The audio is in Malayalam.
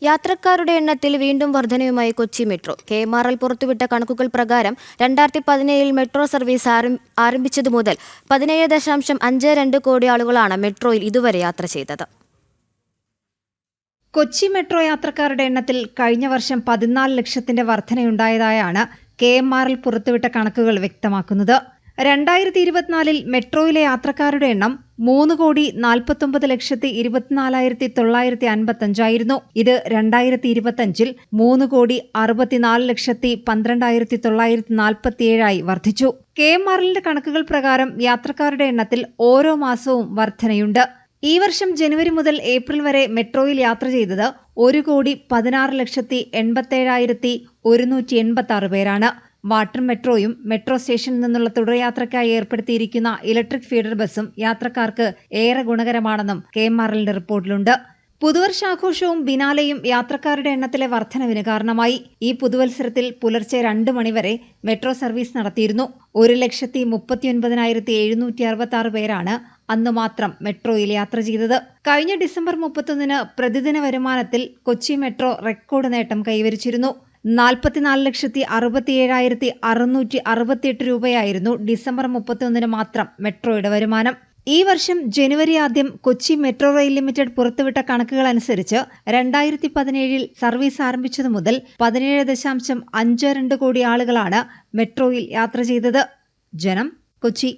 യാത്രക്കാരുടെ എണ്ണത്തിൽ വീണ്ടും വർധനയുമായി കൊച്ചി മെട്രോ. KMRL പുറത്തുവിട്ട കണക്കുകൾ പ്രകാരം 2017 മെട്രോ സർവീസ് ആരംഭിച്ചതു മുതൽ 17.52 കോടി ആളുകളാണ് മെട്രോയിൽ ഇതുവരെ യാത്ര ചെയ്തത്. കൊച്ചി മെട്രോ യാത്രക്കാരുടെ എണ്ണത്തിൽ കഴിഞ്ഞ വർഷം 14 ലക്ഷത്തിന്റെ വർധനയുണ്ടായതായാണ് KMRL പുറത്തുവിട്ട കണക്കുകൾ വ്യക്തമാക്കുന്നത്. 2024 മെട്രോയിലെ യാത്രക്കാരുടെ എണ്ണം 3,49,24,955 ആയിരുന്നു. ഇത് 2025 3,64,12,947 ആയി വർദ്ധിച്ചു. KMRLന്റെ കണക്കുകൾ പ്രകാരം യാത്രക്കാരുടെ എണ്ണത്തിൽ ഓരോ മാസവും വർധനയുണ്ട്. ഈ വർഷം ജനുവരി മുതൽ ഏപ്രിൽ വരെ മെട്രോയിൽ യാത്ര ചെയ്തത് 1,16,87,186 പേരാണ്. വാട്ടർ മെട്രോയും മെട്രോ സ്റ്റേഷനിൽ നിന്നുള്ള തുടർയാത്രയ്ക്കായി ഏർപ്പെടുത്തിയിരിക്കുന്ന ഇലക്ട്രിക് ഫീഡർ ബസും യാത്രക്കാർക്ക് ഏറെ ഗുണകരമാണെന്നും KMRLന്റെ റിപ്പോർട്ടിലുണ്ട്. പുതുവർഷാഘോഷവും ബിനാലെയും യാത്രക്കാരുടെ എണ്ണത്തിലെ വർധനവിന് കാരണമായി. ഈ പുതുവത്സരത്തിൽ പുലർച്ചെ 2 മണിവരെ മെട്രോ സർവീസ് നടത്തിയിരുന്നു. 1,39,766 പേരാണ് അന്ന് മാത്രം മെട്രോയിൽ യാത്ര ചെയ്തത്. കഴിഞ്ഞ ഡിസംബർ 31 പ്രതിദിന വരുമാനത്തിൽ കൊച്ചി മെട്രോ റെക്കോർഡ് നേട്ടം കൈവരിച്ചിരുന്നു. 44,67,668 രൂപയായിരുന്നു ഡിസംബർ 31 മാത്രം മെട്രോയുടെ വരുമാനം. ഈ വർഷം ജനുവരി ആദ്യം കൊച്ചി മെട്രോ റെയിൽ ലിമിറ്റഡ് പുറത്തുവിട്ട കണക്കുകൾ അനുസരിച്ച് 2017 സർവീസ് ആരംഭിച്ചതു മുതൽ 17.52 കോടി ആളുകളാണ് മെട്രോയിൽ യാത്ര ചെയ്തത്. ജനം, കൊച്ചി.